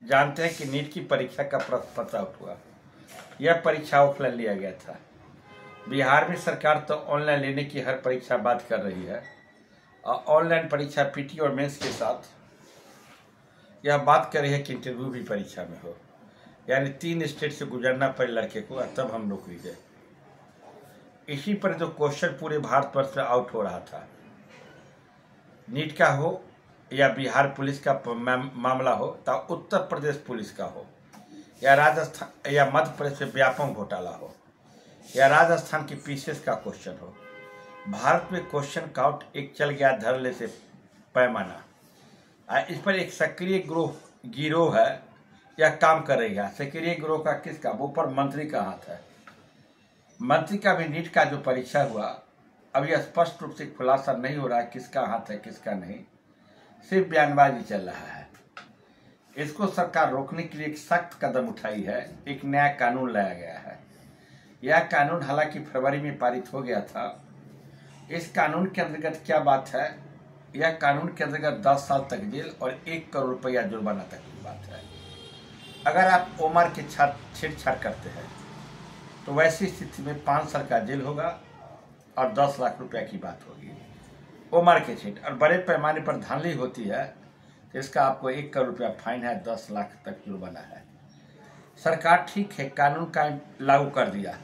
जानते हैं कि नीट की परीक्षा का प्रश्न पत्र आउट हुआ। यह परीक्षा ऑफलाइन लिया गया था। बिहार में सरकार तो ऑनलाइन लेने की हर परीक्षा बात कर रही है और ऑनलाइन परीक्षा पीटी और मेंस के साथ यह बात कर रही है कि इंटरव्यू भी परीक्षा में हो, यानी 3 स्टेट से गुजरना पड़े लड़के को तब हम नौकरी दे। इसी पर जो क्वेश्चन पूरे भारतवर्ष में आउट हो रहा था, नीट का हो या बिहार पुलिस का मामला हो, तो उत्तर प्रदेश पुलिस का हो या राजस्थान या मध्य प्रदेश में व्यापक घोटाला हो या राजस्थान की पीसीएस का क्वेश्चन हो, भारत में क्वेश्चन काउंट एक चल गया धरले से पैमाना। इस पर एक सक्रिय गिरोह है, यह काम कर रही है। सक्रिय गिरोह का किसका? वो पर मंत्री का हाथ है। मंत्री का भी नीट का जो परीक्षा हुआ, अभी स्पष्ट रूप से खुलासा नहीं हो रहा है किसका हाथ है किसका नहीं, सिर्फ बयानबाजी चल रहा है। इसको सरकार रोकने के लिए एक सख्त कदम उठाई है, एक नया कानून लाया गया है। यह कानून हालांकि फरवरी में पारित हो गया था। इस कानून के अंतर्गत क्या बात है? यह कानून के अंतर्गत 10 साल तक जेल और 1 करोड़ रुपया जुर्माना तक की बात है। अगर आप उम्र के छेड़छाड़ करते हैं तो वैसी स्थिति में 5 साल का जेल होगा और 10 लाख रुपया की बात होगी। उम्र के छेड़ और बड़े पैमाने पर धांधली होती है तो इसका आपको 1 करोड़ रुपया फाइन है, 10 लाख तक जुर्माना है। सरकार ठीक है कानून का लागू कर दिया,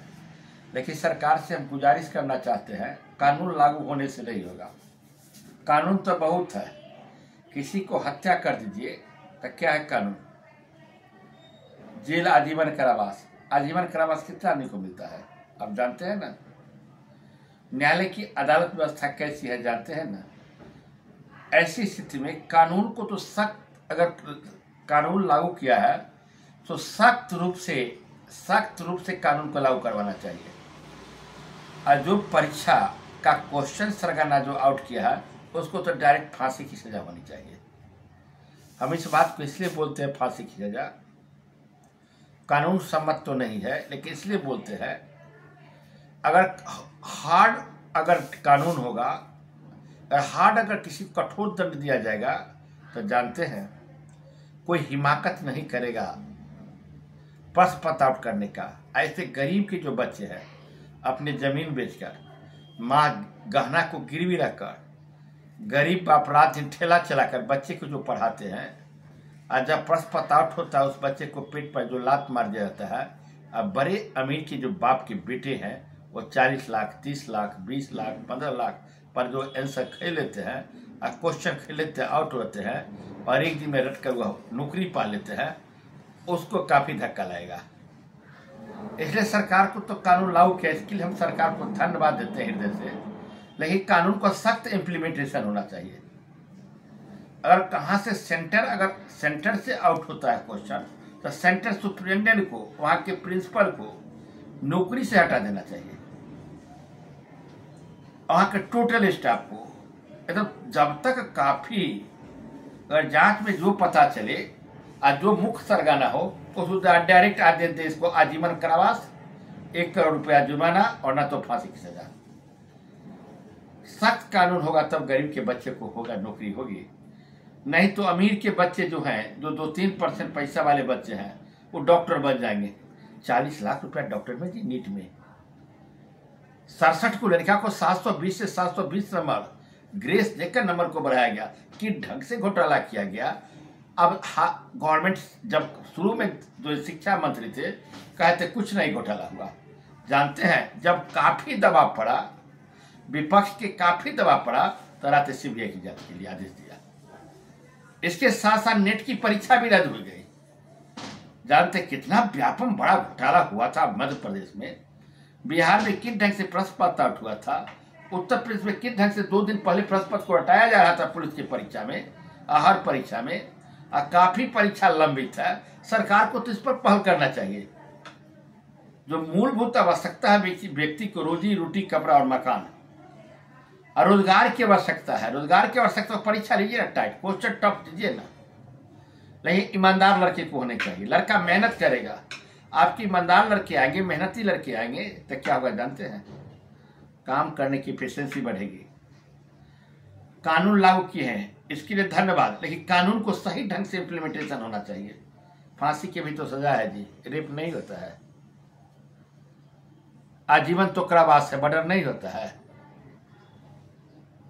लेकिन सरकार से हम गुजारिश करना चाहते हैं, कानून लागू होने से नहीं होगा। कानून तो बहुत है, किसी को हत्या कर दीजिए तो क्या है कानून? जेल, आजीवन कारावास। आजीवन कारावास कितना आदमी को मिलता है आप जानते हैं ना। न्यायालय की अदालत व्यवस्था कैसी है जानते हैं ना। ऐसी स्थिति में कानून को तो सख्त, अगर कानून लागू किया है तो सख्त रूप से कानून को लागू करवाना चाहिए। और जो परीक्षा का क्वेश्चन सरगना जो आउट किया है उसको तो डायरेक्ट फांसी की सजा होनी चाहिए। हम इस बात को इसलिए बोलते हैं फांसी की सजा, कानून सम्मत तो नहीं है, लेकिन इसलिए बोलते हैं अगर हार्ड अगर कानून होगा, अगर किसी को कठोर दंड दिया जाएगा तो जानते हैं कोई हिमाकत नहीं करेगा प्रश्न पत्र आउट करने का। ऐसे गरीब के जो बच्चे हैं अपने जमीन बेचकर, माँ गहना को गिरवी रखकर, गरीब अपराध ठेला चलाकर बच्चे को जो पढ़ाते हैं, और जब प्रश्न पत्र आउट होता है उस बच्चे को पेट पर जो लात मार दिया जाता है। अब बड़े अमीर के जो बाप के बेटे हैं वो 40 लाख, 30 लाख, 20 लाख, 15 लाख पर जो आंसर खेल लेते हैं और क्वेश्चन खेल लेते हैं, आउट होते हैं और एक दिन में रट कर वह नौकरी पा लेते हैं, उसको काफ़ी धक्का लगेगा। इसलिए सरकार को तो कानून लागू किया, इसके लिए हम सरकार को धन्यवाद देते हैं हृदय से, लेकिन कानून का सख्त इम्प्लीमेंटेशन होना चाहिए। अगर कहाँ से सेंटर से आउट होता है क्वेश्चन तो सेंटर सुप्रिटेंडेंट को, वहाँ के प्रिंसिपल को नौकरी से हटा देना चाहिए, वहाँ के टोटल स्टाफ को। मतलब जब तक काफ़ी अगर जांच में जो पता चले और जो मुख्य सरगना हो उसको डायरेक्ट आदेश दे, इसको आजीवन कारावास, 1 करोड़ रुपया जुर्माना और न तो फांसी की सजा। सख्त कानून होगा तब गरीब के बच्चे को होगा नौकरी होगी, नहीं तो अमीर के बच्चे जो हैं, जो 2-3% पैसा वाले बच्चे हैं, वो डॉक्टर बन जाएंगे। 40 लाख रुपया डॉक्टर में जी नीट में 67 को लड़का को 720 से 720 नंबर ग्रेस देकर नंबर को बढ़ाया गया। कि ढंग से घोटाला किया गया। अब गवर्नमेंट जब शुरू में जो शिक्षा मंत्री थे कहते कुछ नहीं घोटाला हुआ, जानते हैं जब काफी दबाव पड़ा, विपक्ष के काफी दबाव पड़ा तो रात सीबीआई की जांच के लिए आदेश दिया। इसके साथ साथ नेट की परीक्षा भी रद्द हो गई। जानते कितना व्यापक बड़ा घोटाला हुआ था मध्य प्रदेश में, बिहार में किस ढंग से प्रश्न पत्र आउट हुआ था, उत्तर प्रदेश में किस ढंग से 2 दिन पहले प्रश्न पत्र को हटाया जा रहा था पुलिस की परीक्षा में, हर परीक्षा में, काफी परीक्षा लंबित है। सरकार को तो इस पर पहल करना चाहिए। जो मूलभूत आवश्यकता है व्यक्ति को, रोजी रोटी, कपड़ा और मकान, और रोजगार की आवश्यकता है। रोजगार की आवश्यकता परीक्षा लीजिए ना, टाइट क्वेश्चन टफ दीजिए ना, लेकिन ईमानदार लड़के को होने चाहिए। लड़का मेहनत करेगा, आपकी ईमानदार लड़के आएंगे, मेहनती लड़के आएंगे तो क्या होगा जानते हैं? काम करने की एफिशिएंसी बढ़ेगी। कानून लागू किए हैं इसके लिए धन्यवाद, लेकिन कानून को सही ढंग से इम्प्लीमेंटेशन होना चाहिए। फांसी की भी तो सजा है जी, रेप नहीं होता है। आजीवन तो कारावास है, मर्डर नहीं होता है।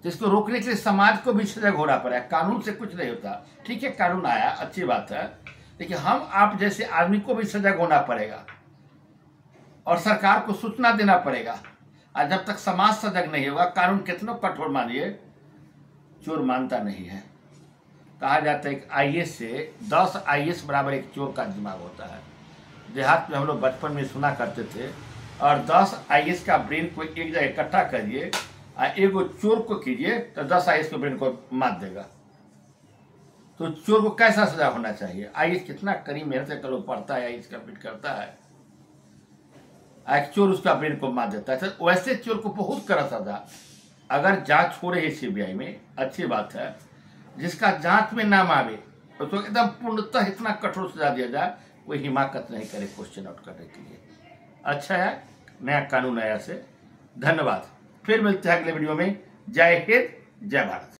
जिसको रोकने के लिए समाज को भी सजग होना पड़ा। कानून से कुछ नहीं होता। ठीक है, कानून आया, अच्छी बात है, लेकिन हम आप जैसे आदमी को भी सजग होना पड़ेगा और सरकार को सूचना देना पड़ेगा। और जब तक समाज सजग नहीं होगा, कानून कितना कठोर मानिए, चोर मानता नहीं है। कहा जाता है कि आईएएस से 10 आईएएस बराबर एक चोर का दिमाग होता है। देहात में हम लोग बचपन में सुना करते थे। और 10 आईएएस का ब्रेन को एक जगह इकट्ठा करिए और एगो चोर को कीजिए तो 10 आईएएस के ब्रेन को मार देगा। तो चोर को कैसा सजा होना चाहिए? आईएएस कितना कड़ी मेहनत से कल पढ़ता है, आईएएस कंप्लीट करता है, एक चोर उसका ब्रेन को मार देता है। तो वैसे चोर को बहुत कड़ा सजा, अगर जांच हो रही है सीबीआई में, अच्छी बात है। जिसका जांच में नाम आवे तो एकदम पूर्णतः इतना कठोर सजा दिया जाए, कोई हिमाकत नहीं करे क्वेश्चन आउट करने के लिए। अच्छा है, नया कानून आया से धन्यवाद। फिर मिलते हैं अगले वीडियो में। जय हिंद, जय भारत।